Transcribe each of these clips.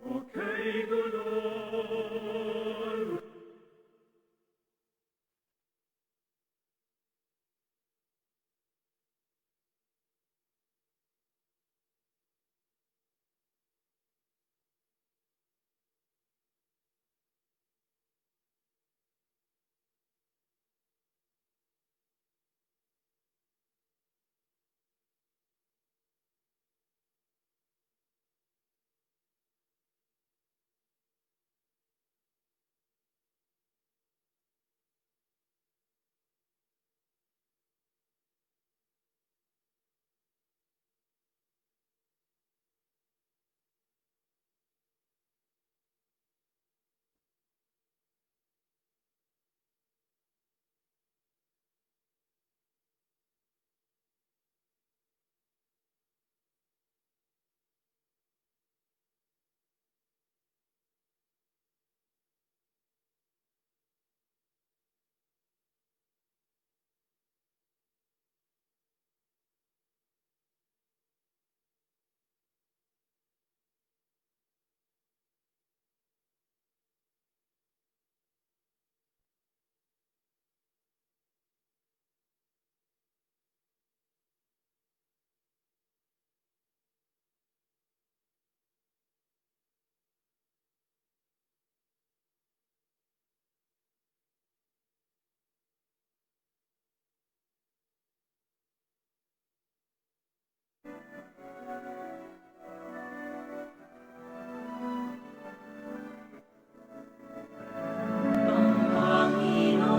Okay, good Lord.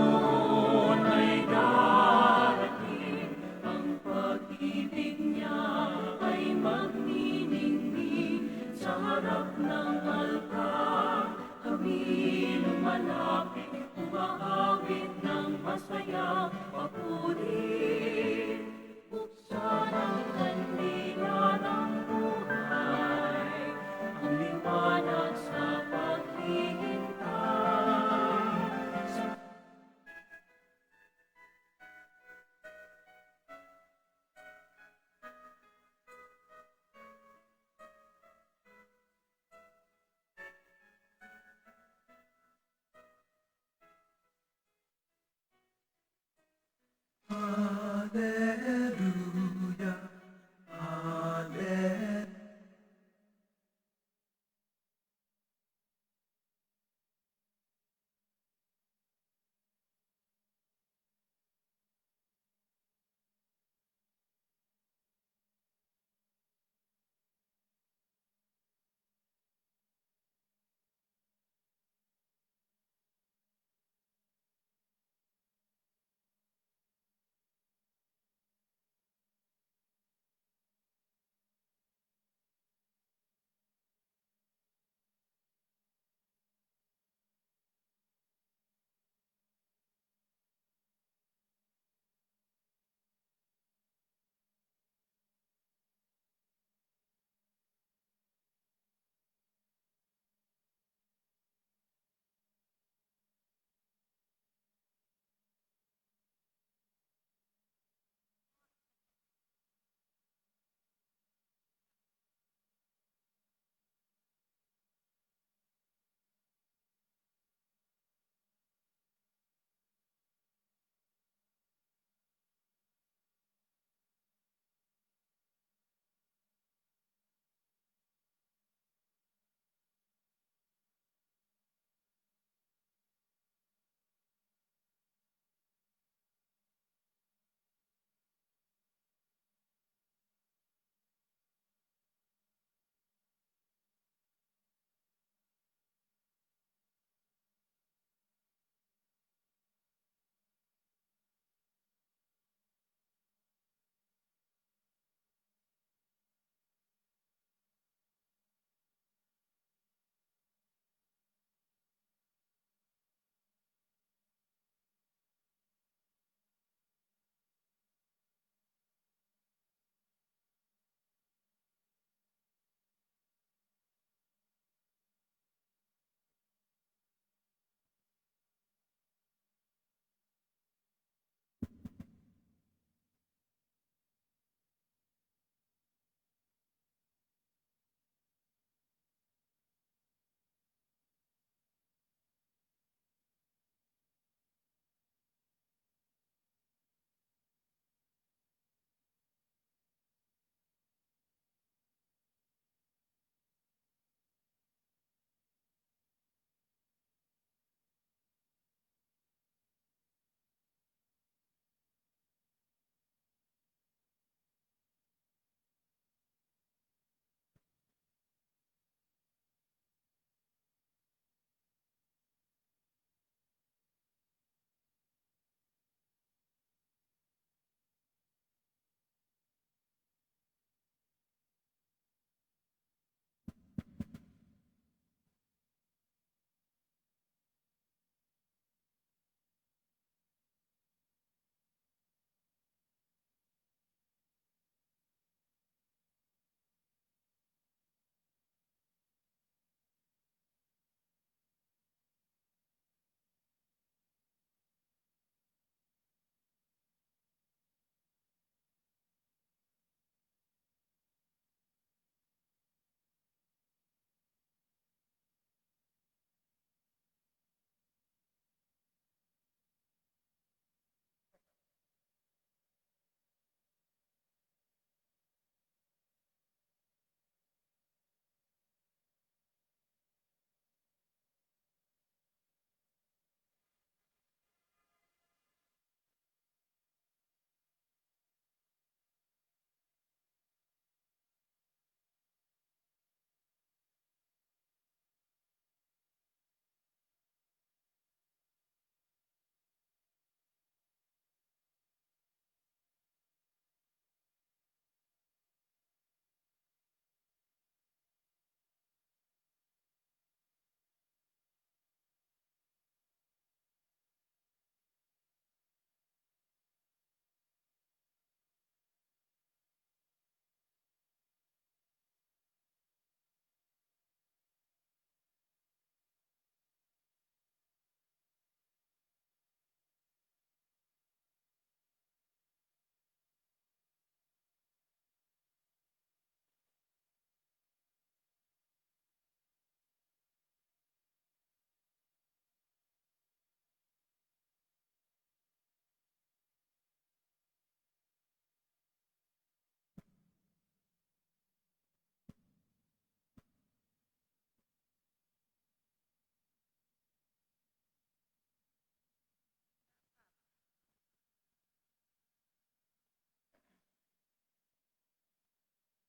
Panginoon ay darating, ang pag-ibig niya ay magniningning. Sa harap ng altar, kami lumalapit, umahawit ng masayang papuri. Buksan ang kandila ng buhay, ang liwanag sa paghihintay.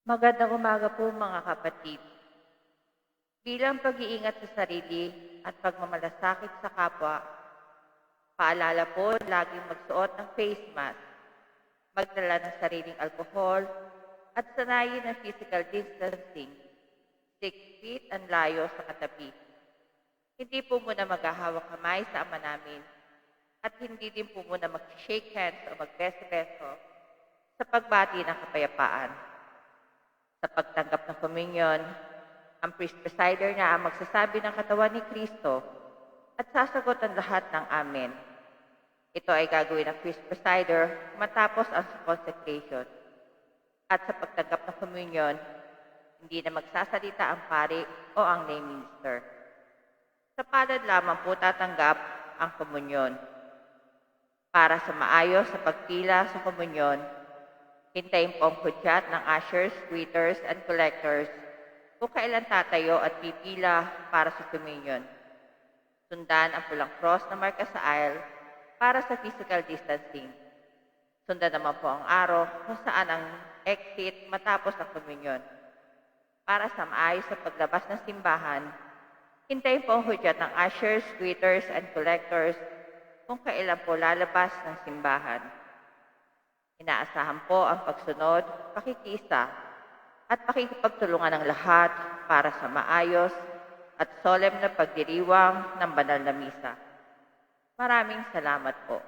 Magandang umaga po mga kapatid. Bilang pag-iingat sa sarili at pagmamalasakit sa kapwa, paalala po laging magsuot ng face mask, magdala ng sariling alkohol, at sanayin ng physical distancing, 6 feet ang layo sa katabi. Hindi po muna maghahawak kamay sa Ama namin at hindi din po muna mag-shake hands o magbeso-beso sa pagbati ng kapayapaan. Sa pagtanggap ng komunyon, ang priest presider na ang magsasabi ng katawan ni Kristo at sasagot ang lahat ng amen. Ito ay gagawin ng priest presider matapos ang consecration. At sa pagtanggap ng komunyon, hindi na magsasalita ang pari o ang lay minister. Sa palad lamang po tatanggap ang komunyon. Para sa maayos sa pagpila sa komunyon, hintayin po ang hudyat ng ushers, greeters, and collectors kung kailan tatayo at pipila para sa communion. Sundan ang pulang cross na marka sa aisle para sa physical distancing. Sundan naman po ang araw kung saan ang exit matapos ang communion. Para sa maayos sa paglabas ng simbahan, hintayin po ang hudyat ng ushers, greeters, and collectors kung kailan po lalabas ng simbahan. Inaasahan po ang pagsunod, pakikisa, at pakikipagtulungan ng lahat para sa maayos at solemn na pagdiriwang ng banal na misa. Maraming salamat po.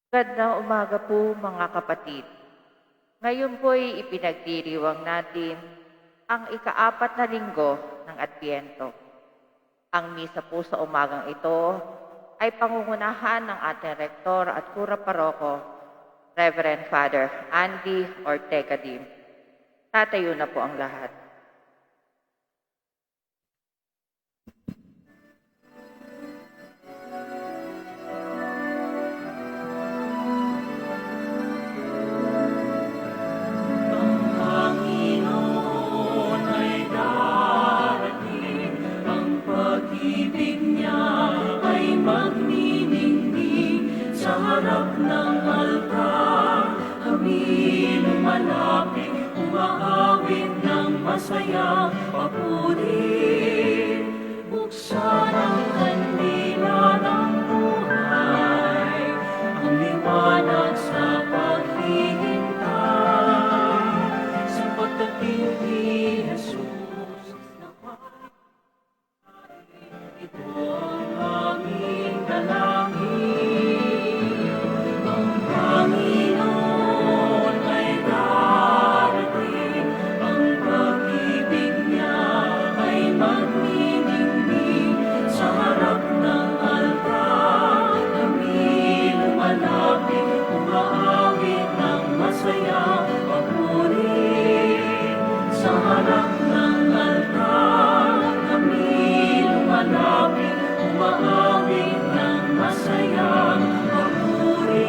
Gandang umaga po mga kapatid. Ngayon po'y ipinagdiriwang natin ang ika-4 na linggo ng Adbyento. Ang misa po sa umagang ito ay pangungunahan ng ating rektor at kura paroko, Reverend Father Andy Ortega Dim. Tatayo na po ang lahat. Panginoon ay darating, ang pag-ibig niya ay magniningning sa harap ng altar. Kami lumalapit, umaawit ng masayang papuri. Buksan ang kandila ng buhay, ang liwanag sa paghihintay. Sa pagdating ni Jesus, ito ang aming dalangin. Ang Panginoon ay darating, ang pag-ibig niya ay magniningning sa harap ng altar. Kami lumalapit, umaawit ng masayang papuri. Sa harap ng altar, kami lumalapit, umaawit ng masayang papuri.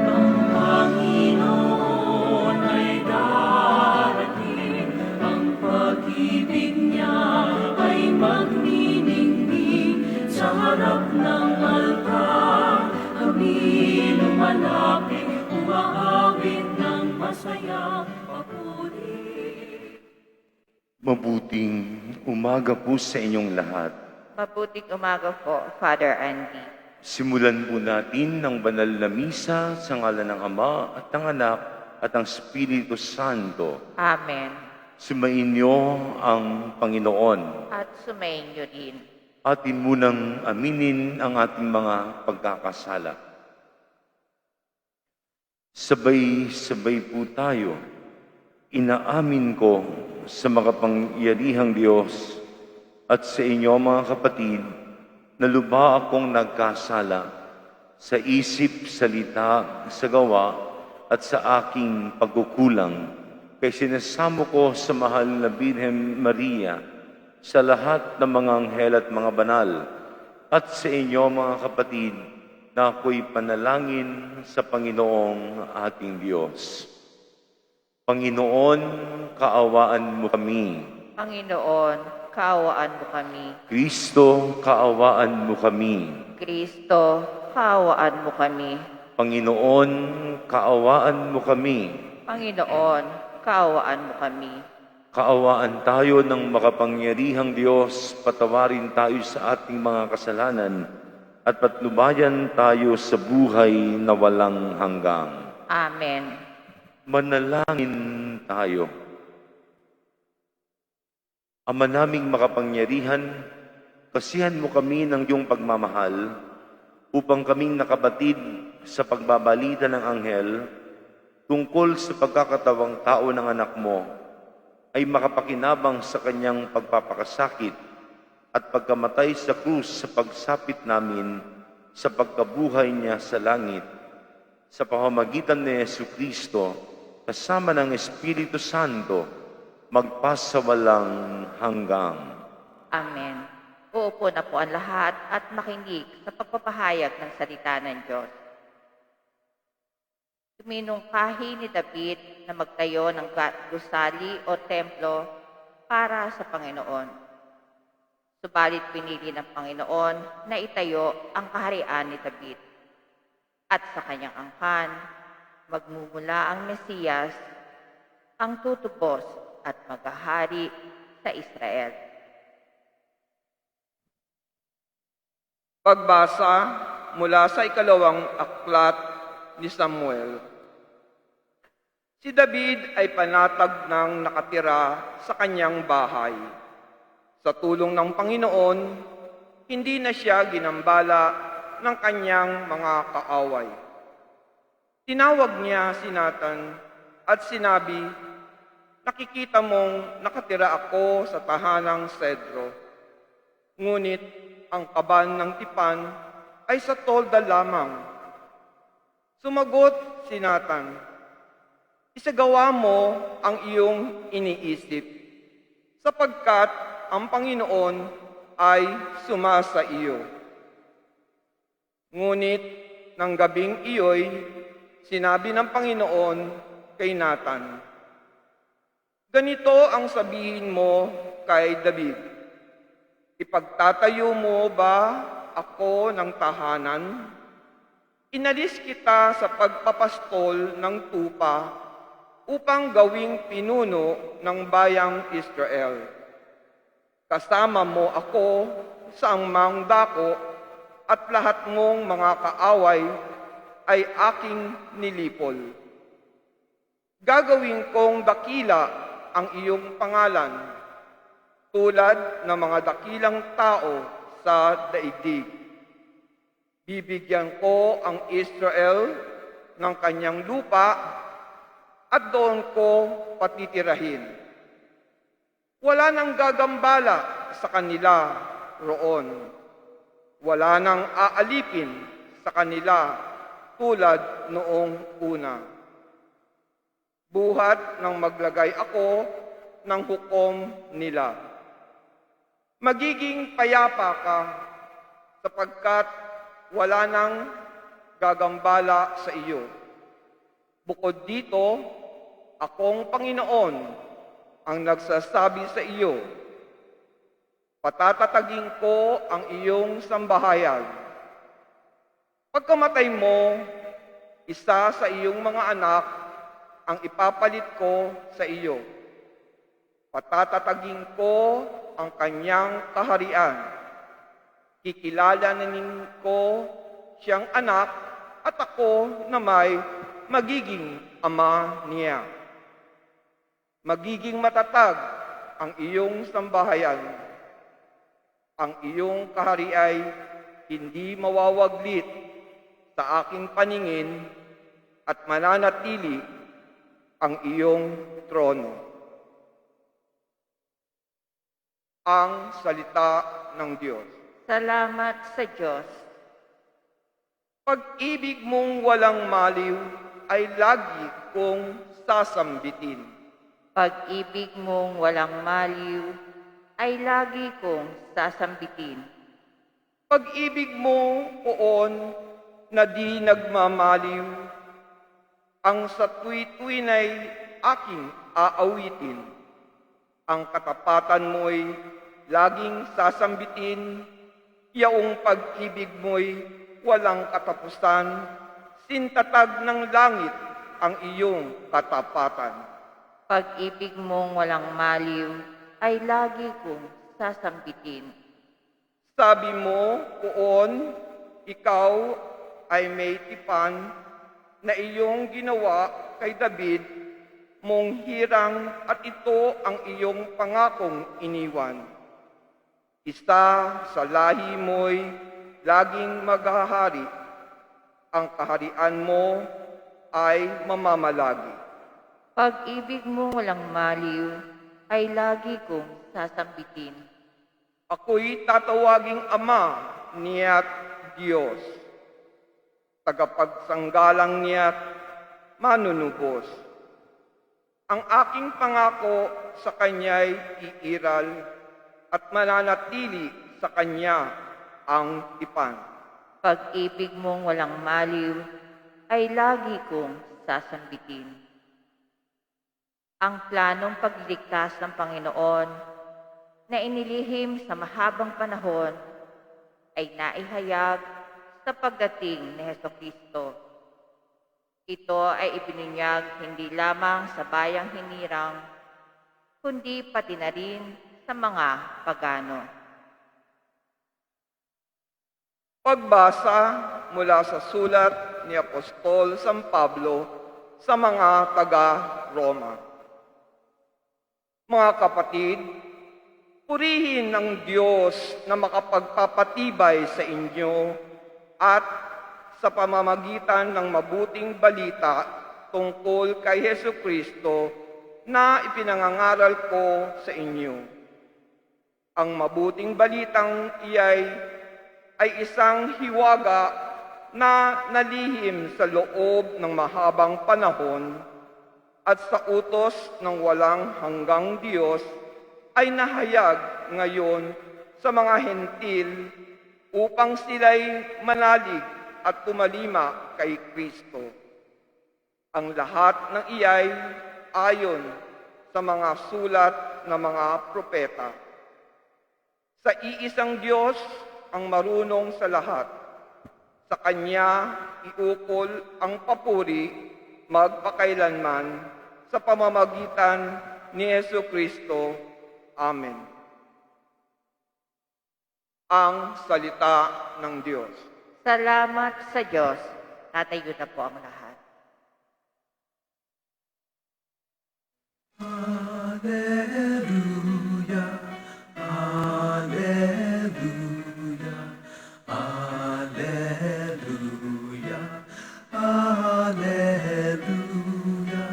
Ang Panginoon ay darating, ang pag-ibig niya ay magniningning sa harap ng altar. Kami lumalapit, umaawit ng masayang papuri. Mabuting umaga po sa inyong lahat. Mabuting umaga po, Father Andy. Simulan po natin ng banal na misa sa ngalan ng Ama at ng Anak at ng Espiritu Santo. Amen. Sumainyo ang Panginoon. At sumayin niyo rin. Atin munang aminin ang ating mga pagkakasala. Sabay-sabay po tayo. Inaamin ko sa makapangyarihang Diyos at sa inyo mga kapatid na lubha akong nagkasala sa isip, salita, sa gawa at sa aking pagkukulang kay sinasamo ko sa mahal na Birhen Maria, sa lahat ng mga anghel at mga banal, at sa inyo mga kapatid na ako'y panalangin sa Panginoong ating Diyos. Panginoon, kaawaan mo kami. Panginoon, kaawaan mo kami. Kristo, kaawaan mo kami. Kristo, kaawaan mo kami. Panginoon, kaawaan mo kami. Panginoon, kaawaan mo kami. Kaawaan tayo ng makapangyarihang Diyos, patawarin tayo sa ating mga kasalanan, at patnubayan tayo sa buhay na walang hanggang. Amen. Manalangin tayo. Ama naming makapangyarihan, kasihan mo kami ng iyong pagmamahal upang kaming nakabatid sa pagbabalita ng anghel tungkol sa pagkakatawang tao ng anak mo ay makapakinabang sa kanyang pagpapakasakit at pagkamatay sa krus sa pagsapit namin sa pagkabuhay niya sa langit sa pamamagitan ni Jesucristo kasama ng Espiritu Santo magpasawalang hanggang. Amen. Uupo na po ang lahat at makinig sa pagpapahayag ng salita ng Diyos. Tuminungkahi ni David na magtayo ng gusali o templo para sa Panginoon. Subalit pinili ng Panginoon na itayo ang kaharian ni David. At sa kanyang angkan, magmumula ang Mesiyas, ang tutubos at maghahari sa Israel. Pagbasa mula sa ikalawang aklat ni Samuel. Si David ay panatag ng nakatira sa kanyang bahay. Sa tulong ng Panginoon, hindi na siya ginambala ng kanyang mga kaaway. Tinawag niya si Nathan at sinabi, "Nakikita mong nakatira ako sa tahanang Sedro. Ngunit ang kaban ng tipan ay sa tolda lamang." Sumagot si Nathan, "Isagawa mo ang iyong iniisip, sapagkat ang Panginoon ay sumasa iyo." Ngunit ng gabing iyo'y sinabi ng Panginoon kay Nathan, "Ganito ang sabihin mo kay David, ipagtatayo mo ba ako ng tahanan? Inalis kita sa pagpapastol ng tupa upang gawing pinuno ng bayang Israel. Kasama mo ako sa angmang dako at lahat mong mga kaaway ay aking nilipol. Gagawin kong dakila ang iyong pangalan, tulad ng mga dakilang tao sa daigdig. Bibigyan ko ang Israel ng kanyang lupa at doon ko patitirahin. Wala nang gagambala sa kanila roon. Wala nang aalipin sa kanila tulad noong una. Buhat nang maglagay ako ng hukom nila. Magiging payapa ka sapagkat wala nang gagambala sa iyo. Bukod dito, akong Panginoon ang nagsasabi sa iyo, patatatagin ko ang iyong sambahayan. Pagkamatay mo, isa sa iyong mga anak ang ipapalit ko sa iyo. Patatatagin ko ang kanyang kaharian. Kikilalanin ko siyang anak at ako na may magiging ama niya. Magiging matatag ang iyong sambahayan. Ang iyong kahari ay hindi mawawaglit sa aking paningin at mananatili ang iyong trono. Ang salita ng Diyos. Salamat sa Diyos. Pag-ibig mong walang maliw ay lagi kong sasambitin. Pag-ibig mong walang maliw ay lagi kong sasambitin. Pag-ibig mo, poon, na di nagmamaliw, ang sa tuwi-tuwina'y aking aawitin. Ang katapatan mo'y laging sasambitin, yaong pag-ibig mo'y walang katapusan, sintatag ng langit ang iyong katapatan. Pag-ibig mong walang maliw ay lagi kong sasambitin. Sabi mo, poon, ikaw ay may tipan na iyong ginawa kay David, mong hirang at ito ang iyong pangakong iniwan. Isa sa lahi mo'y laging maghahari, ang kaharian mo ay mamamalagi. Pag-ibig mong walang maliw ay lagi kong sasambitin. Ako'y tatawaging Ama niya't Diyos, tagapagsanggalang niya't manunubos. Ang aking pangako sa Kanya'y iiral at mananatili sa Kanya ang tipan. Pag-ibig mong walang maliw ay lagi kong sasambitin. Ang planong pagliligtas ng Panginoon na inilihim sa mahabang panahon ay naihayag sa pagdating ni Hesukristo. Ito ay ibinunyag hindi lamang sa bayang hinirang, kundi pati na rin sa mga pagano. Pagbasa mula sa sulat ni Apostol San Pablo sa mga taga-Roma. Mga kapatid, Purihin ng Diyos na makapagpapatibay sa inyo at sa pamamagitan ng mabuting balita tungkol kay Hesu Kristo na ipinangangaral ko sa inyo. Ang mabuting balitang iyay ay isang hiwaga na nalihim sa loob ng mahabang panahon at sa utos ng walang hanggang Diyos ay nahayag ngayon sa mga hentil upang sila'y manalig at tumalima kay Kristo. Ang lahat ng iyay ayon sa mga sulat ng mga propeta. Sa iisang Diyos ang marunong sa lahat. Sa Kanya iukol ang papuri magpakailanman sa pamamagitan ni Hesu Kristo. Amen. Ang salita ng Diyos. Salamat sa Diyos. Tatayo na po ang lahat. Alleluia, Alleluia, Alleluia, Alleluia,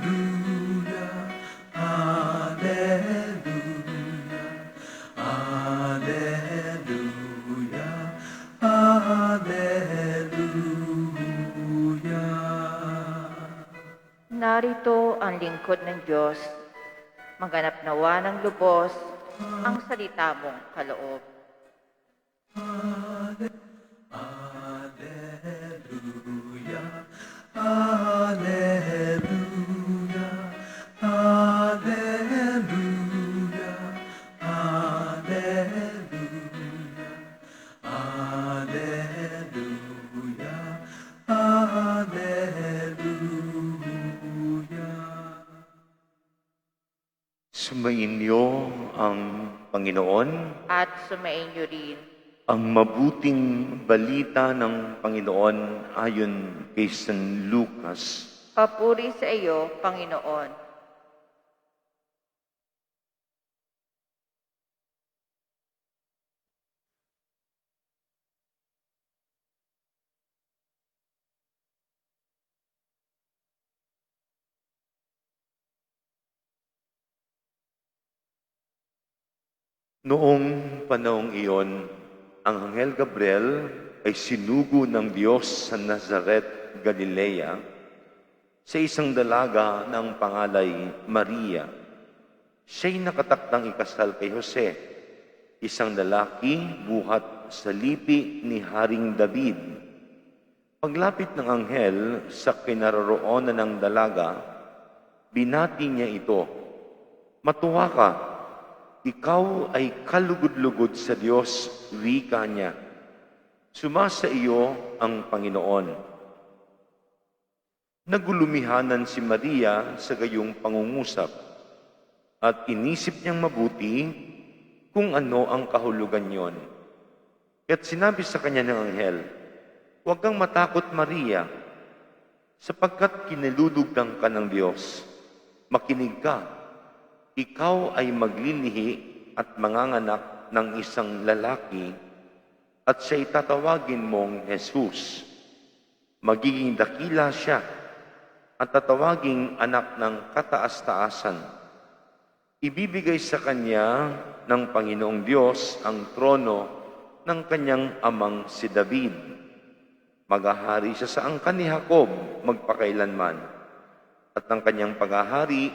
Alleluia, Alleluia, Alleluia, Alleluia. Narito ang lingkod ng Diyos. Maganap nawa ng lubos ang salita mong kaloob. Alleluia, Alleluia, Alleluia, Alleluia, Alleluia, Alleluia. Sumainyo ang Panginoon, At sumainyo rin ang mabuting balita ng Panginoon ayon kay San Lucas. papuri sa iyo, Panginoon. Noong panahong iyon, ang Anghel Gabriel ay sinugo ng Diyos sa Nazaret, Galilea, sa isang dalaga ng pangalay Maria. Siya'y nakatakdang ikasal kay Jose, isang lalaki buhat sa lipi ni Haring David. Paglapit ng anghel sa kinaroroonan ng dalaga, binati niya ito, "Matuwa ka, ikaw ay kalugod-lugod sa Diyos," wika niya. "Sumasa iyo ang Panginoon." Nagulumihanan si Maria sa gayong pangungusap at inisip niyang mabuti kung ano ang kahulugan niyon. Kaya't sinabi sa kanya ng anghel, "Huwag kang matakot, Maria, sapagkat kinalulugdan ka ng Diyos. Makinig ka, ikaw ay maglilihi at manganganak ng isang lalaki at siya'y tatawagin mong Jesus. Magiging dakila siya at tatawaging anak ng kataas-taasan. Ibibigay sa kanya ng Panginoong Diyos ang trono ng kanyang amang si David. Maghahari siya sa angkan ni Jacob magpakailanman, at ang kanyang paghahari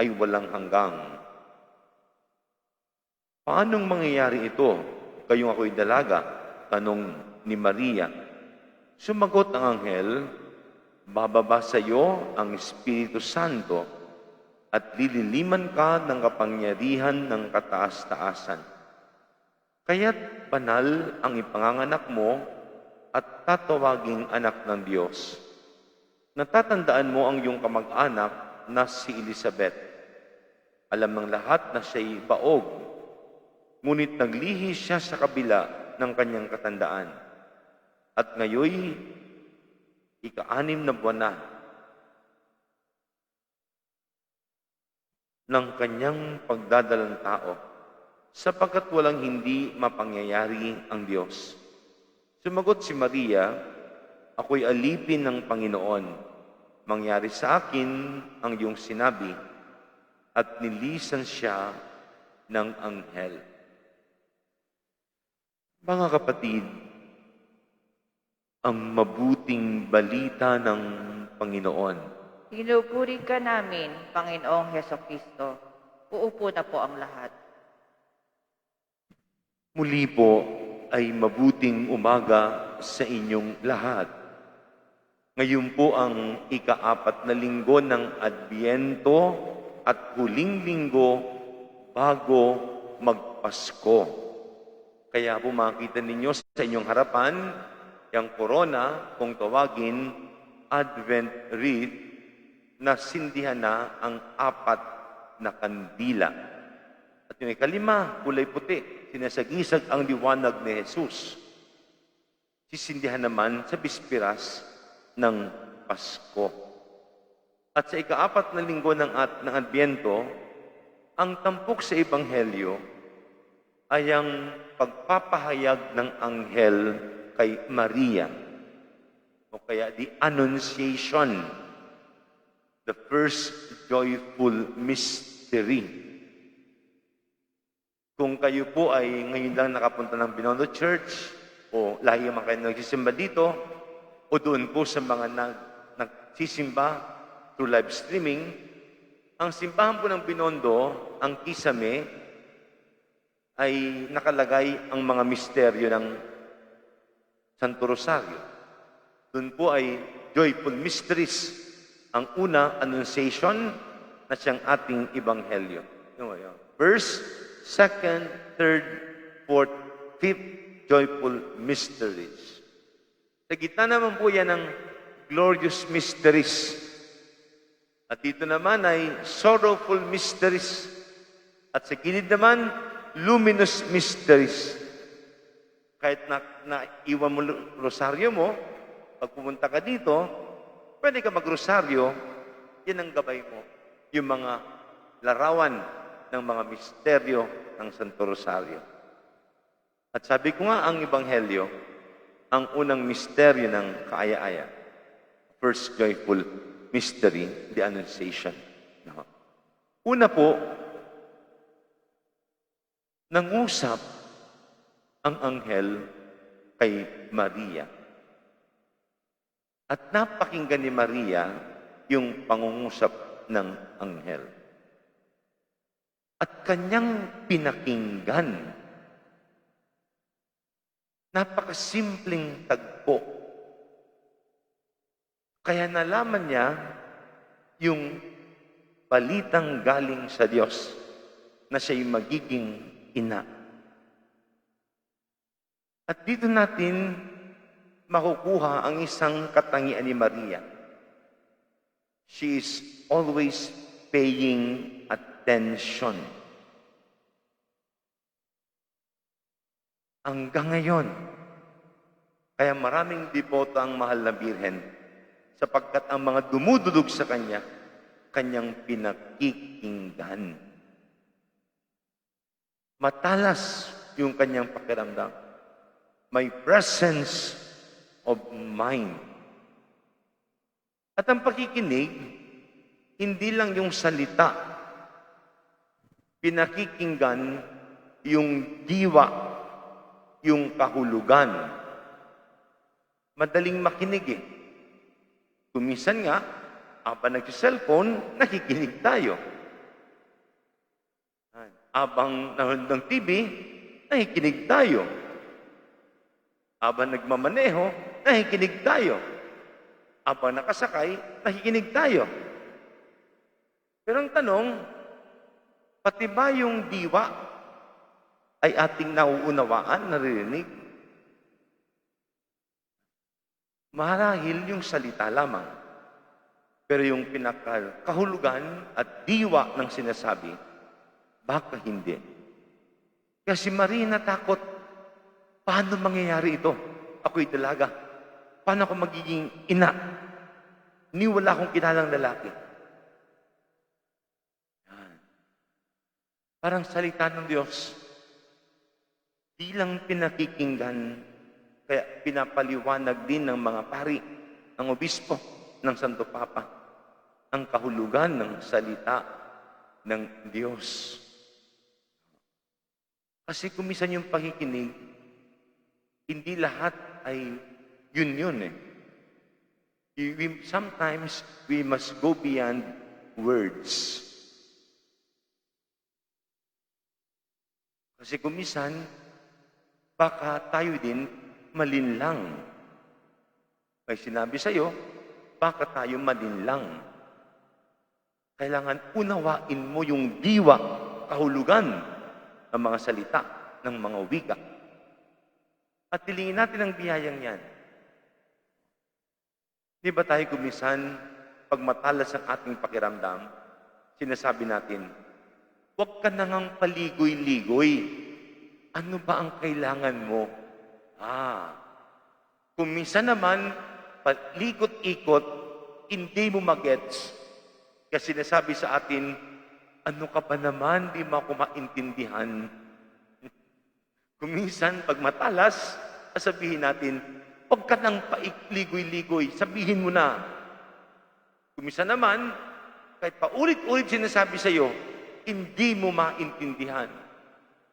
ay walang hanggang." "Paanong mangyayari ito? Kayong ako'y dalaga?" tanong ni Maria. Sumagot ang anghel, "Bababa sa iyo ang Espiritu Santo at lililiman ka ng kapangyarihan ng kataas-taasan. Kaya't banal ang ipanganganak mo at tatawaging anak ng Diyos. Natatandaan mo ang iyong kamag-anak na si Elizabeth. Alam ng lahat na siya'y baog, ngunit naglihi siya sa kabila ng kanyang katandaan. At ngayoy, ika-6 na buwan na. ng kanyang pagdadalang tao, sapagkat walang hindi mapangyayari ang Diyos. Sumagot si Maria, ako'y alipin ng Panginoon. Mangyari sa akin ang iyong sinabi, at nilisan siya ng anghel. Mga kapatid, ang mabuting balita ng Panginoon. Pinupuri ka namin, Panginoong Hesukristo. Uupo na po ang lahat. Muli po ay mabuting umaga sa inyong lahat. Ngayon po ang ika-4 na linggo ng Adbyento at huling linggo bago magpasko. Kaya po makita ninyo sa inyong harapan, yung corona, kung tawagin, Advent wreath, na sindihan na ang 4 na kandila. At yung ikalima, kulay puti, sinasagisag ang liwanag ni Jesus. Sisindihan naman sa bispiras ng Pasko. At sa ika-4 na linggo ng Adbyento, ang tampok sa Ebanghelyo ay ang pagpapahayag ng anghel kay Maria, o kaya the Annunciation, the first joyful mystery. Kung kayo po ay ngayon lang nakapunta ng Binondo Church, o lahi naman kayo nagsisimba dito, o doon po sa mga nagsisimba through live streaming, ang simbahan po ng Binondo, ang Kisame, ay nakalagay ang mga misteryo ng Santo Rosario. Doon po ay joyful mysteries. Ang una, Annunciation, na siyang ating Ebanghelyo. First, second, third, fourth, fifth, joyful mysteries. Sa gitna naman po yan ng glorious mysteries. At dito naman ay sorrowful mysteries. At sa gilid naman, luminous mysteries. Kahit naiwan mo rosaryo mo, pag pumunta ka dito, pwede ka magrosaryo, yan ang gabay mo. Yung mga larawan ng mga misteryo ng Santo Rosario. At sabi ko nga, ang Ebanghelyo, ang unang misteryo ng kaaya-aya. First joyful mystery, the Annunciation. Una po, nangusap ang anghel kay Maria. At napakinggan ni Maria yung pangungusap ng anghel. At kanyang pinakinggan. Napakasimpleng tagpo. Kaya nalaman niya yung balitang galing sa Diyos na siya'y magiging ina. At dito natin makukuha ang isang katangian ni Maria. She is always paying attention. Hanggang ngayon, kaya maraming devoto ang mahal na Birhen sapagkat ang mga dumudulog sa kanya, kanyang pinakikinggan. Matalas yung kanyang pakiramdam. May presence of mind. At ang pakikinig, hindi lang yung salita. Pinakikinggan yung diwa, yung kahulugan. Madaling makinig eh. Kuminsan nga, habang nag-cellphone, nakikinig tayo. Habang nanonood ng TV, nakikinig tayo. Habang nagmamaneho, nakikinig tayo. Habang nakasakay, nakikinig tayo. Pero ang tanong, pati ba yung diwa ay ating nauunawaan, naririnig? Marahil yung salita lamang. Pero yung pinakahulugan at diwa ng sinasabi, baka hindi. Kaya si Maria natakot, paano mangyayari ito? Ako'y dalaga. Paano ako magiging ina? Ni wala akong kilalang lalaki. Parang salita ng Diyos. Di lang pinakikinggan, kaya pinapaliwanag din ng mga pari, ng obispo, ng Santo Papa, ang kahulugan ng salita ng Diyos. Kasi kung minsan yung pakikinig, hindi lahat ay yun eh. Sometimes we must go beyond words. Kasi kung minsan, baka tayo din malinlang. May sinabi sa'yo, baka tayo malinlang. Kailangan unawain mo yung diwa, kahulugan ng mga salita, ng mga wika. At tilingin natin ang biyayang yan. Di ba tayo kumisan, pag matalas ang ating pakiramdam, sinasabi natin, huwag ka na ngang paligoy-ligoy. Ano ba ang kailangan mo? Kung minsan naman, palikot-ikot, hindi mo magets. Kasi sinasabi sa atin, ano ka ba naman, di mo ako maintindihan. Kung minsan, pag matalas, sabihin natin, huwag ka nang paikligoy-ligoy, sabihin mo na. Kung minsan naman, kahit paulit-ulit sinasabi sa iyo, hindi mo maintindihan.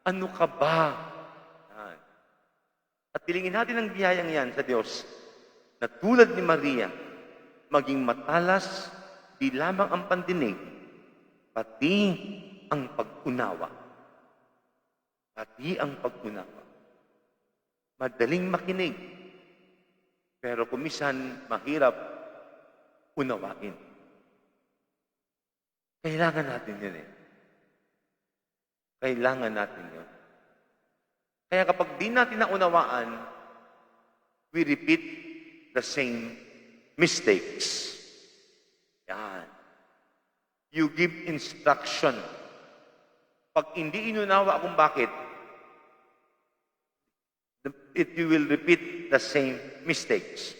Ano ka ba? Yan. At pilingin natin ang biyayang yan sa Diyos, na tulad ni Maria, maging matalas, di lamang ang pandinig, pati ang pag-unawa. Pati ang pag-unawa. Madaling makinig, pero kumisan mahirap unawain. Kailangan natin yun eh. Kailangan natin yun. Kaya kapag di natin naunawaan, we repeat the same mistakes. Yan. You give instruction. Pag hindi inunawa kung bakit, you will repeat the same mistakes.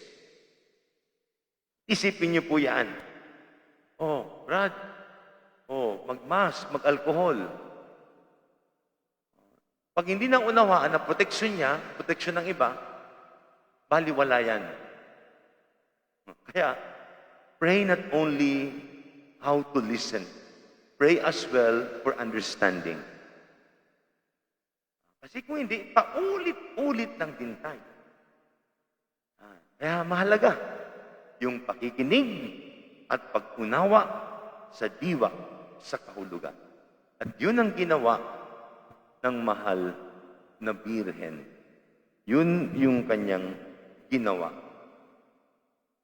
Isipin niyo po yan. Oh, Brad, mag-mask, mag-alcohol. Pag hindi nang unawaan na proteksyon niya, proteksyon ng iba, baliwala yan. Kaya, pray not only how to listen, pray as well for understanding. Kasi kung hindi, paulit-ulit lang din tayo. Kaya mahalaga yung pakikinig at pag-unawa sa diwa, sa kahulugan. At yun ang ginawa ng mahal na Birhen. Yun yung kanyang ginawa.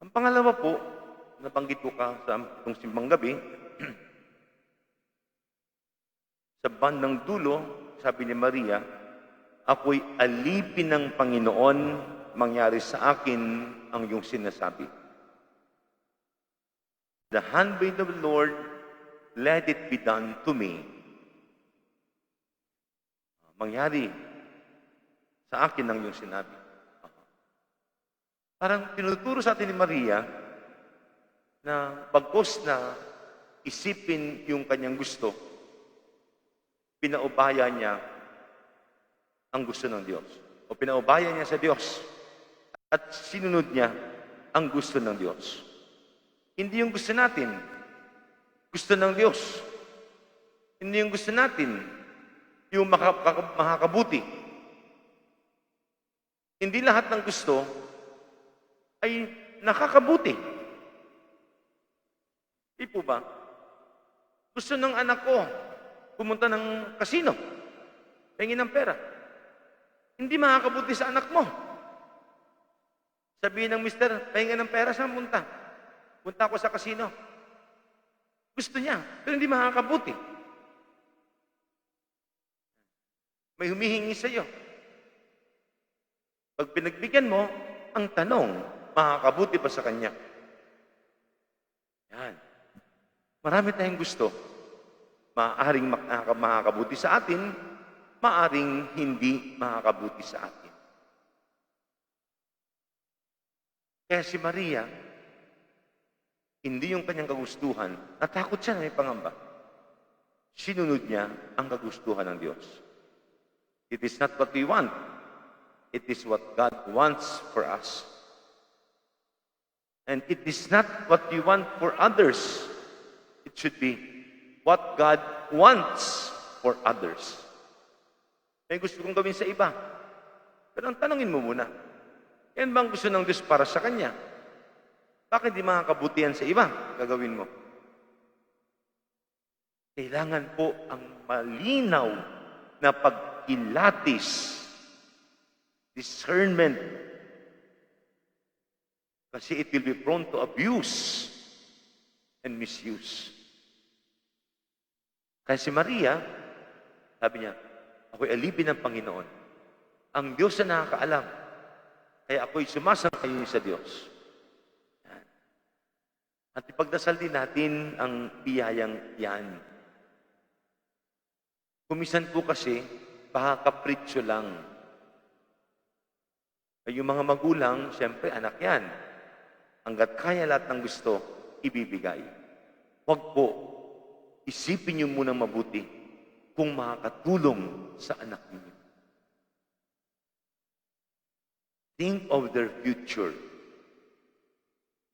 Ang pangalawa po, nabanggit ko ka sa itong simbang gabi, sa bandang dulo, sabi ni Maria, ako'y alipin ng Panginoon, mangyari sa akin ang iyong sinasabi. The handmaid of the Lord, let it be done to me. Mangyari sa akin ang iyong sinabi. Parang tinuturo sa atin ni Maria na bagkos na isipin yung kanyang gusto, pinaubaya niya ang gusto ng Diyos. O pinaubaya niya sa Diyos. At sinunod niya ang gusto ng Diyos. Hindi yung gusto natin. Gusto ng Diyos. Hindi yung gusto natin. Yung makakabuti. Hindi lahat ng gusto ay nakakabuti. Di po ba? Gusto ng anak ko pumunta ng kasino. Pengin ng pera. Hindi makakabuti sa anak mo. Sabihin ng mister, pengin ng pera, saan punta? Punta ako sa kasino. Gusto niya, pero hindi makakabuti. May humihingi sa iyo. Pag pinagbigyan mo, ang tanong, makakabuti ba sa kanya? Yan. Marami tayong gusto. Maaaring makakabuti sa atin, maaaring hindi makakabuti sa atin. Kaya si Maria, hindi yung kanyang kagustuhan, natakot siya na may pangamba. Sinunod niya ang kagustuhan ng Diyos. It is not what we want. It is what God wants for us. And it is not what we want for others. It should be what God wants for others. May gusto kong gawin sa iba. Pero ang tanongin mo muna, yan bang gusto ng Diyos para sa Kanya? Bakit di mga kabutihan sa iba gagawin mo? Kailangan po ang malinaw na pagkilatis, discernment, kasi it will be prone to abuse and misuse. Kaya si Maria, sabi niya, ako'y alipin ng Panginoon. Ang Diyos na nakakaalam. Kaya ako'y sumasang-ayon sa Diyos. Yan. At ipagdasal din natin ang biyayang yan. Kumisan po kasi, baka kapritsyo lang. Ay yung mga magulang, siyempre anak yan. Hanggat kaya lahat ng gusto, ibibigay. Huwag po, isipin niyo munang mabuti kung makakatulong sa anak niyo. Think of their future.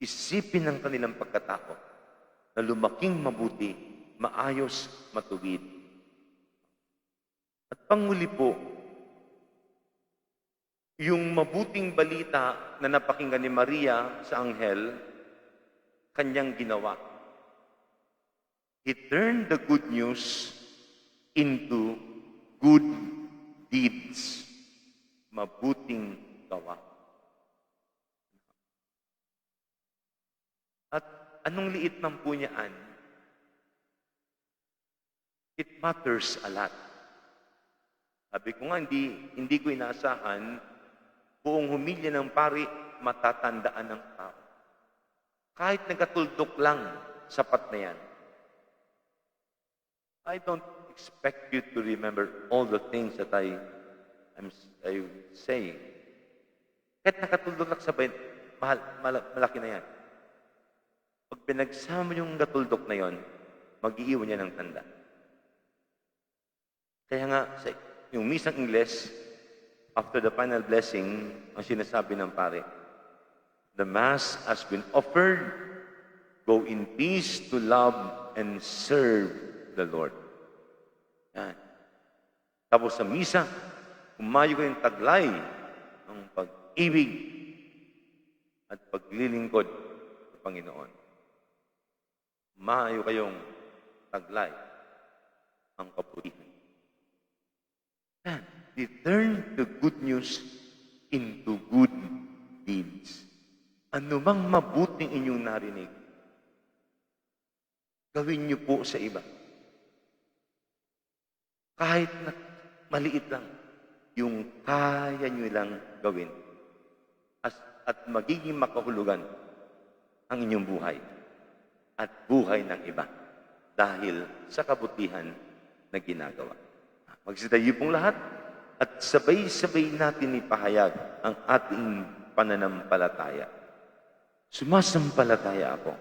Isipin ang kanilang pagkatao na lumaking mabuti, maayos, matuwid. At panguli po, yung mabuting balita na napakinggan ni Maria sa anghel, kanyang ginawa. He turned the good news into good deeds. Mabuting gawa. At anong liit man po niyaan, it matters a lot. Sabi ko nga, hindi ko inaasahan, buong humilya ng pari, matatandaan ng tao. Kahit nagkatuldok lang, sapat na yan. I don't expect you to remember all the things that I'm saying. Kahit nakatuldok lang sabay, malaki na yan. Pag pinagsama yung katuldok na yon, mag-iiwan niya ng tanda. Kaya nga, yung misang Ingles, after the final blessing, ang sinasabi ng pare, the Mass has been offered. Go in peace to love and serve the Lord. Yan. Tapos sa misa, umayo kayong taglay ng pag-ibig at paglilingkod sa Panginoon. Umayo kayong taglay ang kabutihan. Yan. They turn the good news into good deeds. Ano mang mabuting inyong narinig, gawin niyo po sa iba. Kahit na maliit lang, yung kaya niyo lang gawin. At magiging makahulugan ang inyong buhay at buhay ng iba dahil sa kabutihan na ginagawa. Magsitayo pong lahat at sabay-sabay natin ipahayag ang ating pananampalataya. Sumasampalataya ako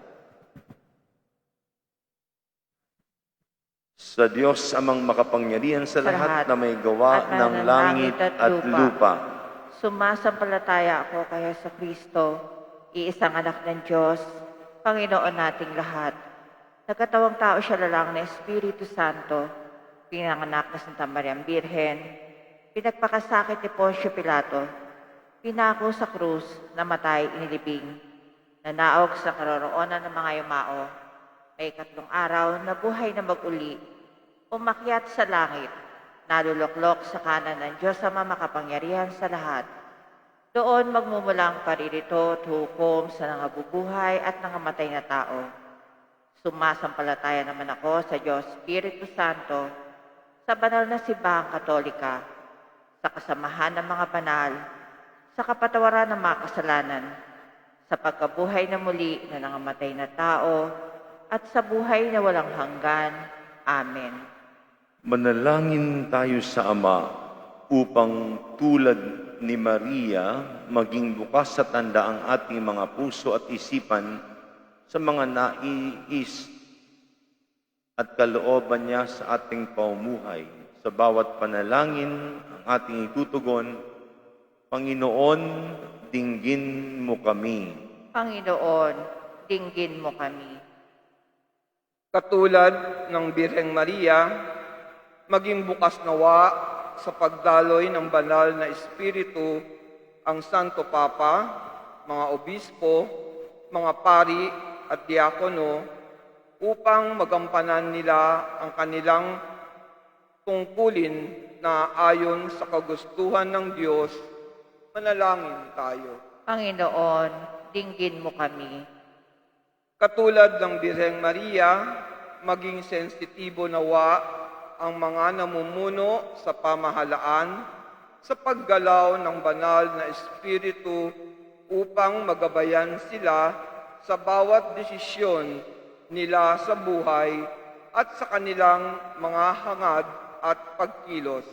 sa Diyos amang makapangyarihan sa lahat na may gawa ng langit at lupa. Sumasampalataya ako kaya sa Kristo, iisang anak ng Diyos, Panginoon nating lahat. Nagkatawang tao siya lalang na Espiritu Santo, pinanganak na Santa Mariang Birhen, pinagpakasakit ni Poncio Pilato, pinako sa krus, namatay, inilibing, nanaog sa karoroonan ng mga yumao, may 3 araw na buhay na mag-uli, umakyat sa langit, naluluklok sa kanan ng Diyos Ama makapangyarihan sa lahat. Doon magmumulang paririto at hukom sa nangabubuhay at nangamatay na tao. Sumasampalataya naman ako sa Diyos Espiritu Santo, sa banal na simbahang Katolika, sa kasamahan ng mga banal, sa kapatawaran ng mga kasalanan, sa pagkabuhay na muli na nangamatay na tao, at sa buhay na walang hanggan. Amen. Manalangin tayo sa Ama upang tulad ni Maria maging bukas sa tanda ang ating mga puso at isipan sa mga nais at kalooban niya sa ating pamumuhay. Sa bawat panalangin ang ating itutugon, Panginoon, dinggin mo kami. Panginoon, dinggin mo kami. Katulad ng Birheng Maria, maging bukas nawa sa pagdaloy ng banal na Espiritu ang Santo Papa, mga obispo, mga pari at diakono upang magampanan nila ang kanilang tungkulin na ayon sa kagustuhan ng Diyos. Manalangin tayo. Panginoon, dinggin mo kami. Katulad ng Birheng Maria, maging sensitibo nawa ang mga namumuno sa pamahalaan sa paggalaw ng banal na Espiritu upang magabayan sila sa bawat desisyon nila sa buhay at sa kanilang mga hangad at pagkilos.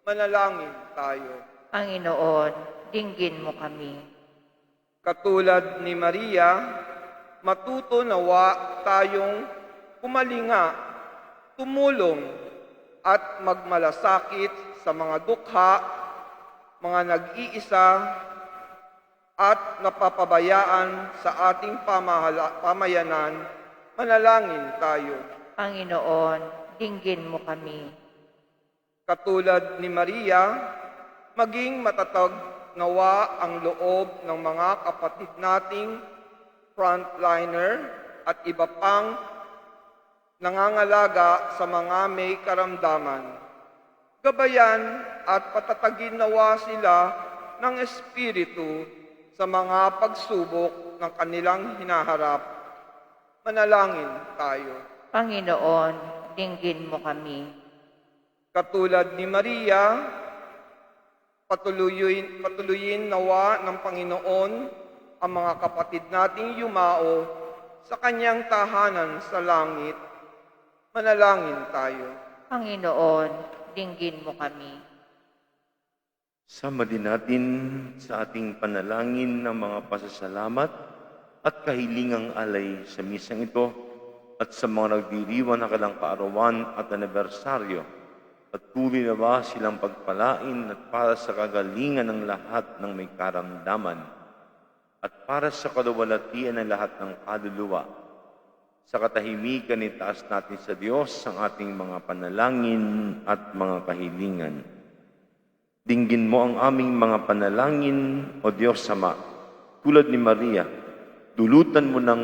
Manalangin tayo. Panginoon, dinggin mo kami. Katulad ni Maria, matuto nawa tayong kumalinga, tumulong at magmalasakit sa mga dukha, mga nag-iisa at napapabayaan sa ating pamayanan. Manalangin tayo. Panginoon, dinggin mo kami. Katulad ni Maria, maging matatag nawa ang loob ng mga kapatid nating frontliner at iba pang nangangalaga sa mga may karamdaman. Gabayan at patatagin nawa sila ng Espiritu sa mga pagsubok ng kanilang hinaharap. Manalangin tayo. Panginoon, dinggin mo kami. Katulad ni Maria, patuloyin nawa ng Panginoon ang mga kapatid nating yumao sa kanyang tahanan sa langit. Manalangin tayo. Panginoon, dinggin mo kami. Sama din natin sa ating panalangin ng mga pasasalamat at kahilingang alay sa misang ito at sa mga nagdiriwang na kanilang kaarawan at anibersaryo. At tuloy na ba silang pagpalain at para sa kagalingan ng lahat ng may karamdaman at para sa kaluwalhatian ng lahat ng kaluluwa. Sa katahimikan itaas natin sa Diyos ang ating mga panalangin at mga kahilingan. Dinggin mo ang aming mga panalangin, O Diyos Ama. Tulad ni Maria, dulutan mo ng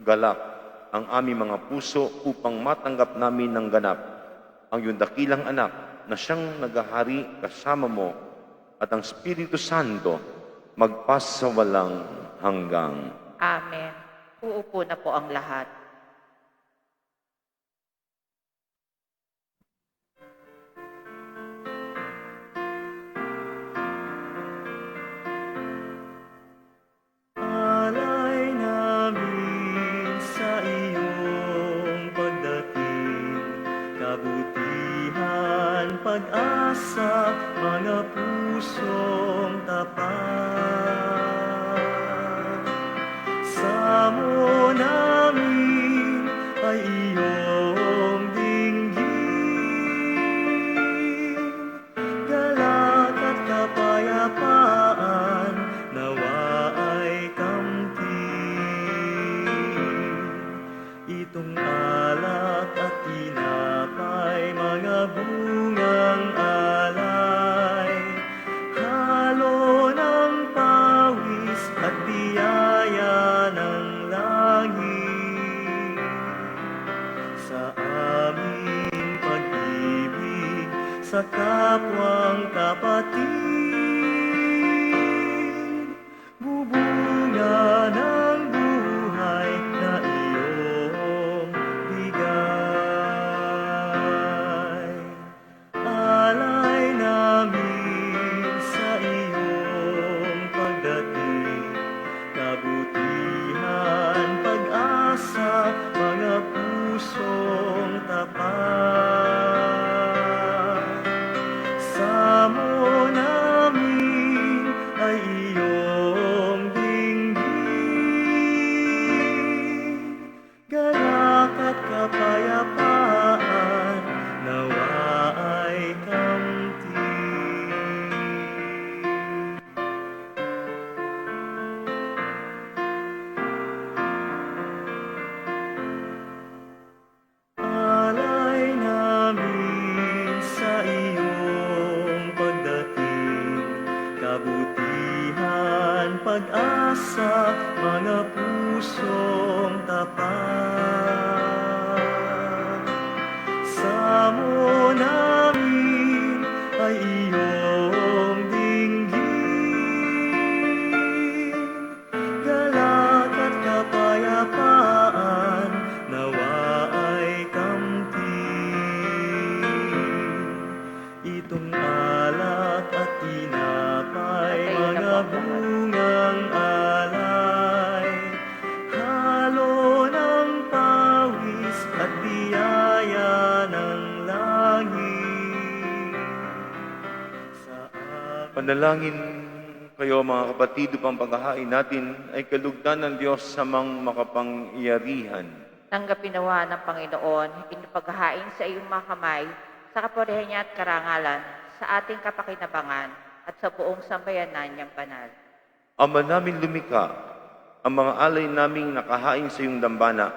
galak ang aming mga puso upang matanggap namin ng ganap ang iyong dakilang anak na siyang naghahari kasama mo at ang Espiritu Santo magpasawalang hanggang. Amen. Uupo na po ang lahat. Alay namin sa iyong pagdating, kabutihan, pag-asa, mga pusong tapat. Samo namin ay iyong dinggin, galak at kapayapaan, nawa ay kamtin. Itong alak at tinapay, mga bungang alay, halo ng pawis at biyaya ng langit. Sa aming pag-ibig sa kapwang kapatid, bubunga ng buhay na iyong bigay. Alay namin sa iyong pagdating, kabutihan, pag-asa, mga pusong tapat. Samo na amo namin ay iyong dinggin. Galak at kapayapaan nawa ay kamtin. Itong alak at tinapay, Patayin na mga po ang lahat. bungang alay, halo ng pawis at biyaya ng langit. Sa aking Panalangin kayo mga kapatid upang paghahain natin ay kalugdan ng Diyos sa mang makapangyarihan. Tanggapin nawa ng Panginoon, pinapaghahain sa iyong mga kamay, sa kapurihan niya at karangalan, sa ating kapakinabangan, at sa buong sambayanan niyang banal. Ama namin lumikha, ang mga alay naming nakahain sa iyong dambana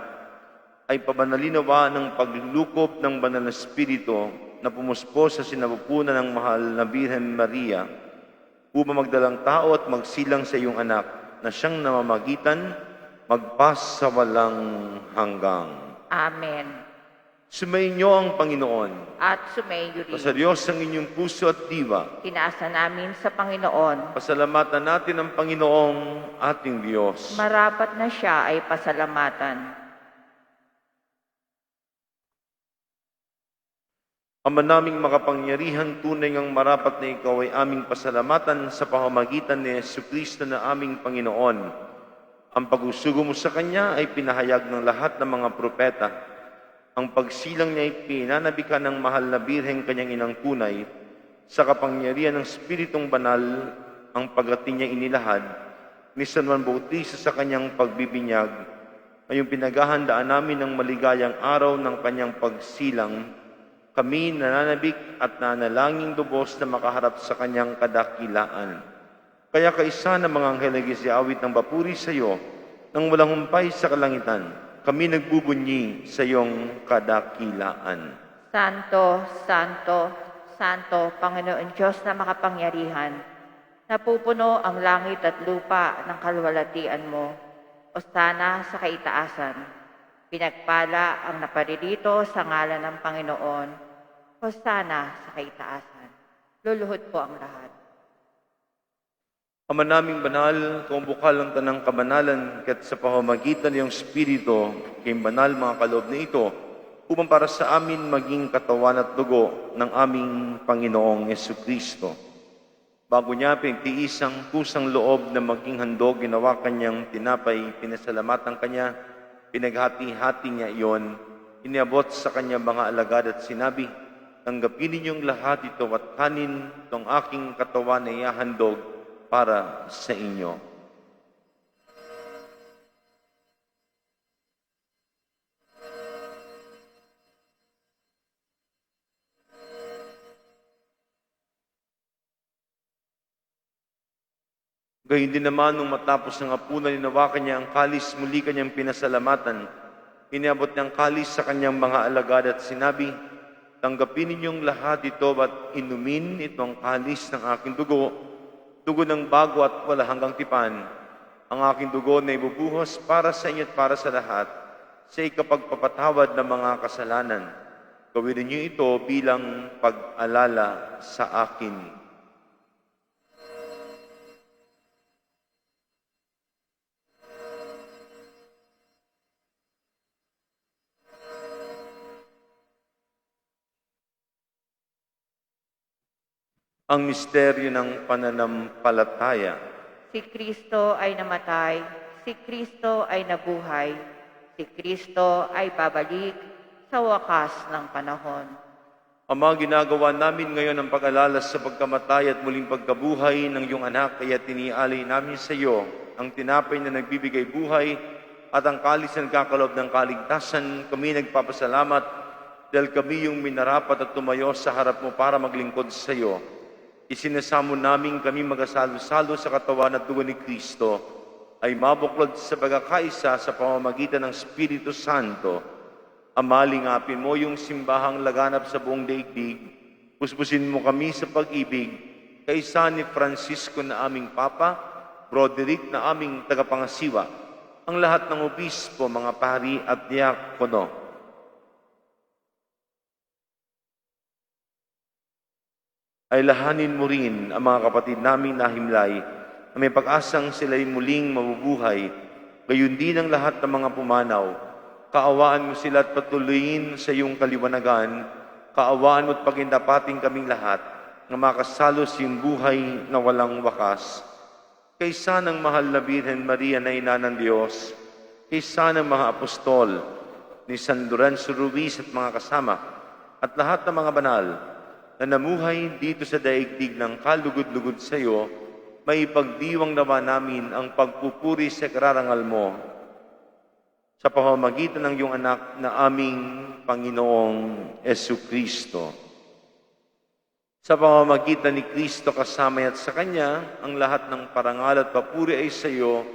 ay pabanalinawa ng paglulukob ng banal na Espiritu na pumuspo sa sinapupunan ng mahal na Birhen Maria upang magdalang tao at magsilang sa iyong anak na siyang namamagitan magpas sa walang hanggang. Amen. Sumainyo ang Panginoon. At sumayo rin. Sa Diyos ang inyong puso at diwa. Tinaasa namin sa Panginoon, Pasalamatan natin ang Panginoong ating Diyos. marapat na siya ay pasalamatan. Ama naming makapangyarihan, tunay ngang marapat na ikaw ay aming pasalamatan sa pamamagitan ni Jesucristo na aming Panginoon. Ang pag-usugo mo sa Kanya ay pinahayag ng lahat ng mga propeta. Ang pagsilang niya ay pinanabikan ng mahal na Birheng Kanyang inang tunay. Sa kapangyarihan ng Spiritong Banal, ang pagdating niya inilahad ni San Juan Bautista sa Kanyang pagbibinyag. Ngayong pinaghahandaan namin ng maligayang araw ng Kanyang pagsilang, kami nananabik at nanalangin lubos na makaharap sa Kanyang kadakilaan. Kaya kaisa ng mga anghel ay awit ng papuri sa iyo, nang walang humpay sa kalangitan, kami nagbubunyi sa iyong kadakilaan. Santo, Santo, Santo, Panginoon Diyos na makapangyarihan, napupuno ang langit at lupa ng kalwalatian mo. Hosana sa kaitaasan. Pinagpala ang naparirito sa ngalan ng Panginoon. Hosana sa kaitaasan. Luluhod po ang lahat. Ama naming banal, kung bukal ang tanang kabanalan, kat sa pamamagitan ng iyong Espiritu, kayong banal mga kaloob na ito, upang para sa amin maging katawan at dugo ng aming Panginoong Jesucristo. Bago niya pinagtiis ang kusang loob na maging handog, ginawa kanyang tinapay, pinasalamatan kanya, pinaghati-hati niya iyon, iniabot sa kanyang mga alagad at sinabi, tanggapin ninyong lahat ito at kanin itong aking katawan na ihahandog para sa inyo. Gayun din naman nung matapos ng hapunan, hinawakan niya ang kalis, muli kanyang pinasalamatan. Iniabot niya ang kalis sa kanyang mga alagad at sinabi, tanggapin ninyong lahat ito at inumin itong kalis ng aking dugo, dugo ng bago at wala hanggang tipan. Ang aking dugo na ibubuhos para sa inyo at para sa lahat, sa ikapagpapatawad ng mga kasalanan. Gawin niyo ito bilang pag-alala sa akin. Ang misteryo ng pananampalataya. Si Kristo ay namatay, si Kristo ay nabuhay, si Kristo ay babalik sa wakas ng panahon. Ama, ginagawa namin ngayon ang pag-alala sa pagkamatay at muling pagkabuhay ng iyong anak, kaya tinialay namin sa iyo ang tinapay na nagbibigay buhay at ang kalis na nagkakaloob ng kaligtasan. Kami nagpapasalamat dahil kami yung minarapat at tumayo sa harap mo para maglingkod sa iyo. Isinasamo namin kami magasalo-salo sa katawan at dugo ni Kristo ay mabuklod sa pagkakaisa sa pamamagitan ng Espiritu Santo. Ama, lingapin mo yung simbahang laganap sa buong daigdig. Puspusin mo kami sa pag-ibig, kaisa ni Francisco na aming Papa, Broderick na aming tagapangasiwa, ang lahat ng obispo, mga pari at diakono, ay lahanin mo rin ang mga kapatid naming nahimlay na may pag-asang sila'y muling mabubuhay, gayon din ang lahat ng mga pumanaw. Kaawaan mo sila at patuloyin sa iyong kaliwanagan. Kaawaan mo at pagindapating kaming lahat na makasalo sa iyong buhay na walang wakas. Kaysa ng mahal na Birhen Maria na Ina ng Diyos, kaysa ng mga apostol, ni San Lorenzo Ruiz at mga kasama, at lahat ng mga banal na namuhay dito sa daigdig ng kalugod-lugod sa iyo, may ipagdiwang nawa namin ang pagpupuri sa kararangal mo sa pamamagitan ng iyong anak na aming Panginoong Jesucristo. Sa pamamagitan ni Kristo kasama at sa Kanya, ang lahat ng parangal at papuri ay sa iyo,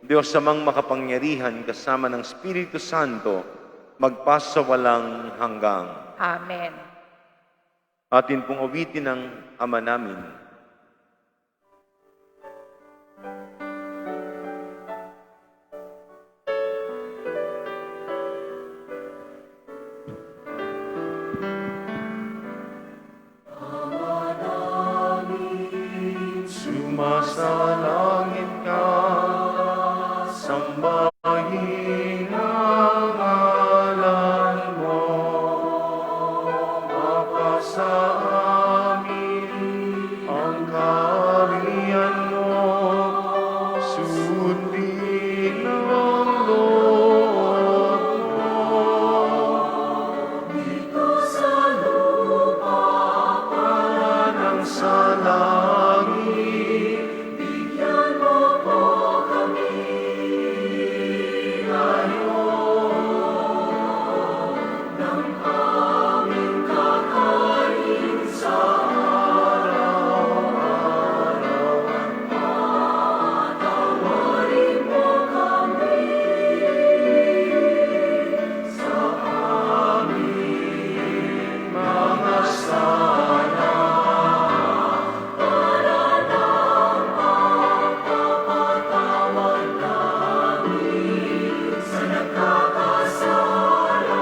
Diyos amang makapangyarihan kasama ng Espiritu Santo, magpasawalang hanggang. Amen. Atin pong awitin ng Ama namin. Sumasalangit ka, sambahin ang ngalan mo. Mapasa amin ang kaharian mo, sundin ang loob mo. Dito sa lupa, parang sa langit, bigyan mo po kami ngayon ng aming kakain sa araw-araw. Patawarin mo kami sa aming mga sala, para lang mapapatawad namin sa nagkakasala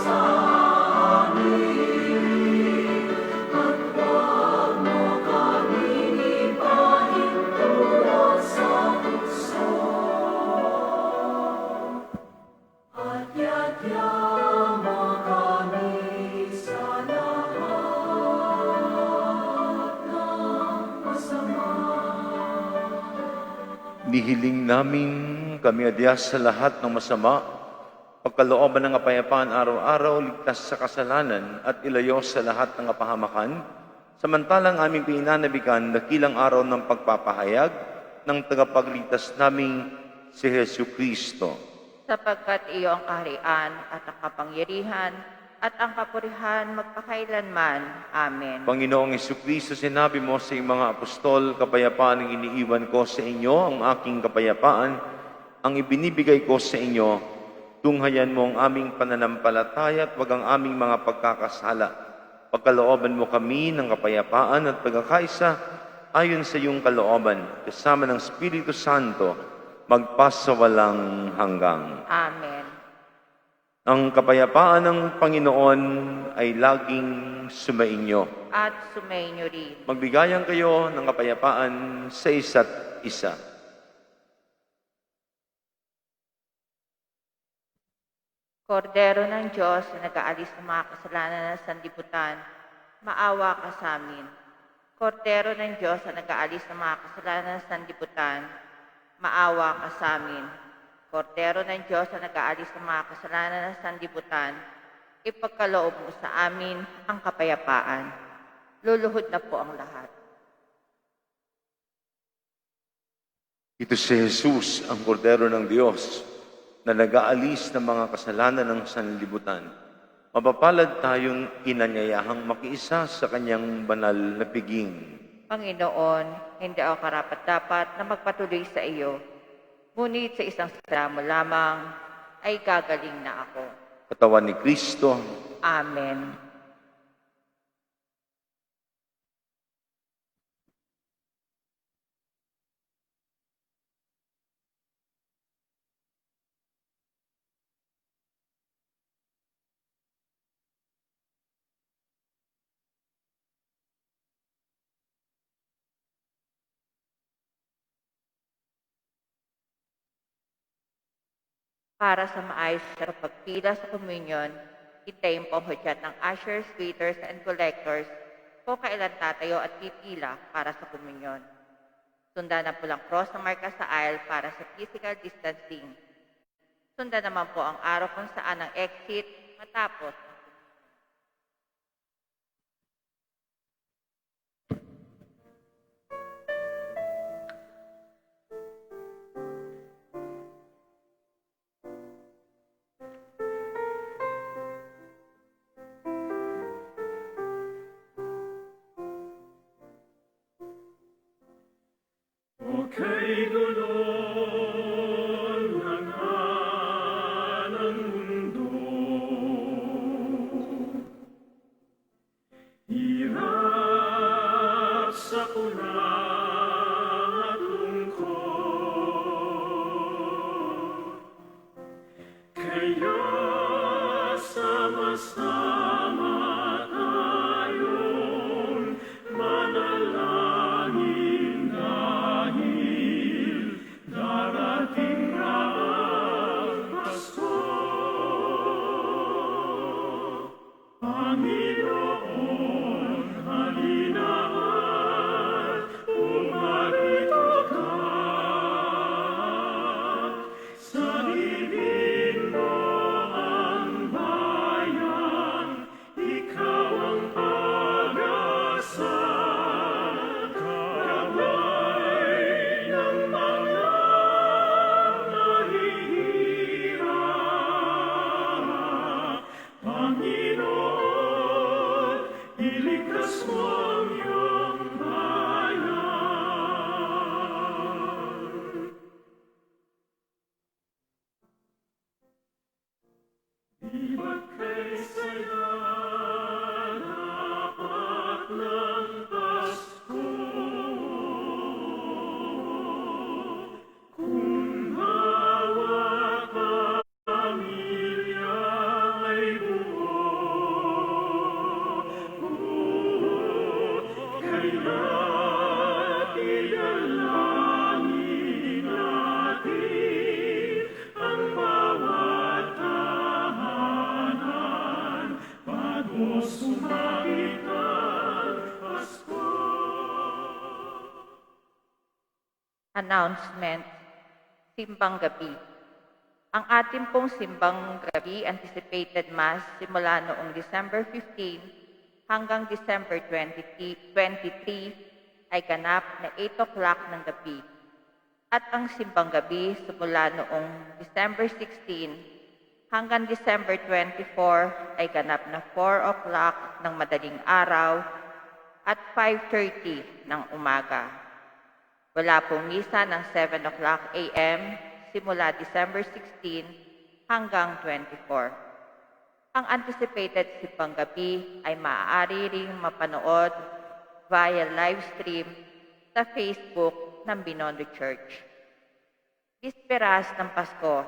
sa amin. At huwag mo kaming ipahintulot sa puso, at yadya mo kami sa lahat ng masama. Nihiling namin kami adyas sa lahat ng masama, pagkalooban ng kapayapaan araw-araw, ligtas sa kasalanan at ilayo sa lahat ng kapahamakan, samantalang aming pinanabikan dakilang araw ng pagpapahayag ng tagapagligtas naming si Jesu Kristo. Sapagkat iyo ang kaharian at ang kapangyarihan at ang kapurihan magpakailanman. Amen. Panginoong Jesucristo, sinabi mo sa iyong mga apostol, kapayapaan ang iniiwan ko sa inyo, ang aking kapayapaan ang ibinibigay ko sa inyo. Tunghayan mo ang aming pananampalataya at wag ang aming mga pagkakasala. Pagkalooban mo kami ng kapayapaan at pagkakaisa ayon sa iyong kalooban, kasama ng Espiritu Santo, magpasawalang hanggang. Amen. Ang kapayapaan ng Panginoon ay laging sumainyo. At sumainyo rin. Magbigayan kayo ng kapayapaan sa isa't isa. Kordero ng Diyos na nag-aalis ng mga kasalanan ng sanlibutan, maawa ka sa amin. Kordero ng Diyos na nag-aalis ng mga kasalanan ng sanlibutan, maawa ka sa amin. Kordero ng Diyos na nag-aalis ng mga kasalanan ng sanlibutan, ipagkaloob mo sa amin ang kapayapaan. Luluhod na po ang lahat. Ito si Jesus, ang Kordero ng Diyos, na nag-aalis ng mga kasalanan ng sanlibutan. Mapapalad tayong inanyayahang makiisa sa kanyang banal na piging. Panginoon, hindi ako karapat-dapat na magpatuloy sa iyo. Ngunit sa isang salamo lamang ay gagaling na ako. Katawan ni Kristo, Amen. Para sa maayos na pagpila sa communion, hintayin po ang hudyat ng ushers, waiters, and collectors kung kailan tatayo at pipila para sa communion. Sundan ang pulang cross na marka sa aisle para sa physical distancing. Sundan naman po ang araw kung saan ang exit matapos. Kay dulong ng hanang mundo, hirap sa kulang at lungkot, kaya sama-sama tayong manalangin dahil darating na ang Pasko. Panginoon, halina at umarito ka. Salibin mo ang bayan, ikaw ang pag-asa. Gabay ng mga nahihirap. Panginoon, iligtas mo ang iyong bayan. Di ba't kay saya dapat ng Pasko? Kung bawat pamilya ay buo, kaya't ialangin natin ang bawat tahanan bago sumapit ang Pasko. Announcement, Simbang Gabi. Ang ating pong Simbang Gabi anticipated Mass simula noong December 15 hanggang December 23 ay ganap na 8 o'clock ng gabi. At ang Simbang Gabi simula noong December 16 hanggang December 24 ay ganap na 4 o'clock ng madaling araw at 5:30 ng umaga. Wala pong misa ng 7 o'clock a.m. simula December 16 hanggang 24. Ang anticipated Simbang Gabi ay maaari ring mapanood via live stream sa Facebook ng Binondo Church. Bisperas ng Pasko.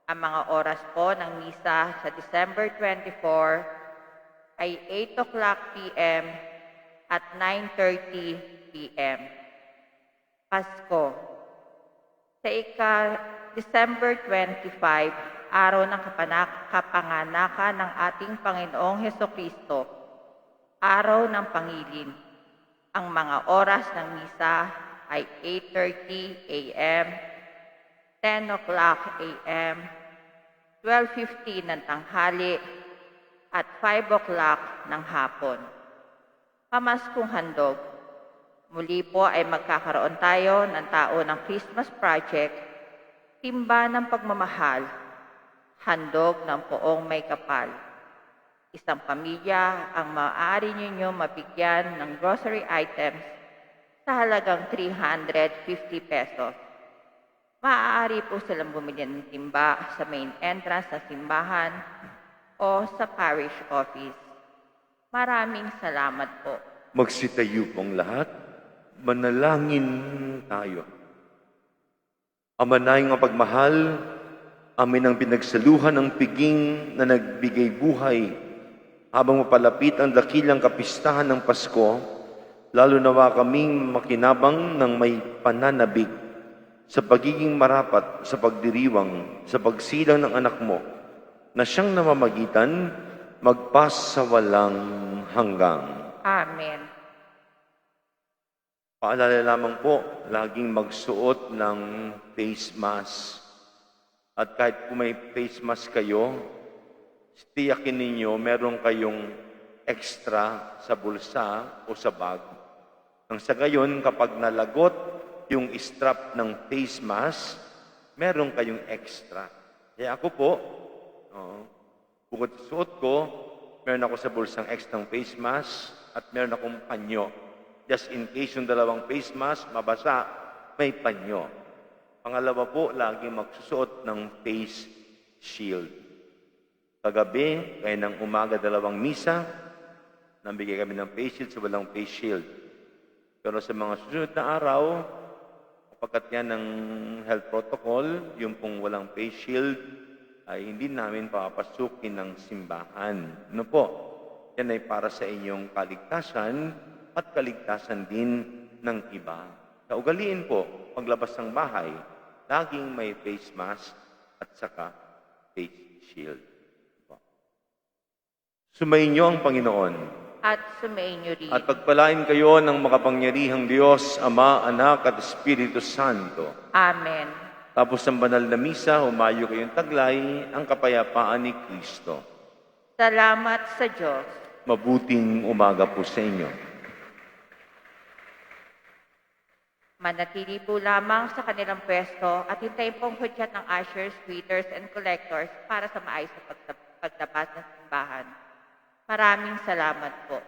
Ang mga oras po ng misa sa December 24 ay 8 o'clock p.m. at 9:30 p.m. Pasko. Sa December 25, araw ng kapanganakan ng ating Panginoong Hesukristo, araw ng pangilin. Ang mga oras ng misa ay 8:30 a.m., 10 o'clock a.m., 12:15 ng tanghali, at 5 o'clock ng hapon. Pamaskong handog. Muli po ay magkakaroon tayo ng tao ng Christmas Project, timba ng pagmamahal, handog ng poong may kapal. Isang pamilya ang maaari ninyo mabigyan ng grocery items sa halagang 350 pesos. Maaari po silang bumili ng timba sa main entrance sa simbahan o sa parish office. Maraming salamat po. Magsitayo pong lahat. Manalangin tayo. Ama naming mapagmahal, amin ang pinagsaluhan ng piging na nagbigay buhay habang mapalapit ang dakilang kapistahan ng Pasko, lalo nawa kaming makinabang ng may pananabik sa pagiging marapat sa pagdiriwang sa pagsilang ng anak mo na siyang namamagitan magpas sa walang hanggang. Amen. Paalala lamang po, laging magsuot ng face mask. At kahit po may face mask kayo, tiyakin ninyo meron kayong extra sa bulsa o sa bag. Nang sa gayon, kapag nalagot yung strap ng face mask, meron kayong extra. Kaya ako po, bukod sa suot ko, meron ako sa bulsang extra ng face mask at meron akong panyo. Just in case yung dalawang face mask mabasa, may panyo. Pangalawa po, lagi magsusuot ng face shield. Kagabi, kaya ng umaga dalawang misa, nabigay kami ng face shield sa walang face shield. Pero sa mga susunod na araw, kapagkat yan ng health protocol, yung pong walang face shield, ay hindi namin papasukin ng simbahan. Ano po? Yan ay para sa inyong kaligtasan at kaligtasan din ng iba. Kaugaliin po, paglabas ng bahay, laging may face mask at saka face shield. Sumayin niyo ang Panginoon. At sumayin niyo rin. At pagpalain kayo ng makapangyarihang Diyos, Ama, Anak at Espiritu Santo. Amen. Tapos ng banal na misa, humayo kayong taglay ang kapayapaan ni Kristo. Salamat sa Diyos. Mabuting umaga po sa inyo. Manatili po lamang sa kanilang pwesto at hintayin pong hudyat ng ushers, greeters, and collectors para sa maayos na paglabas ng simbahan. Maraming salamat po.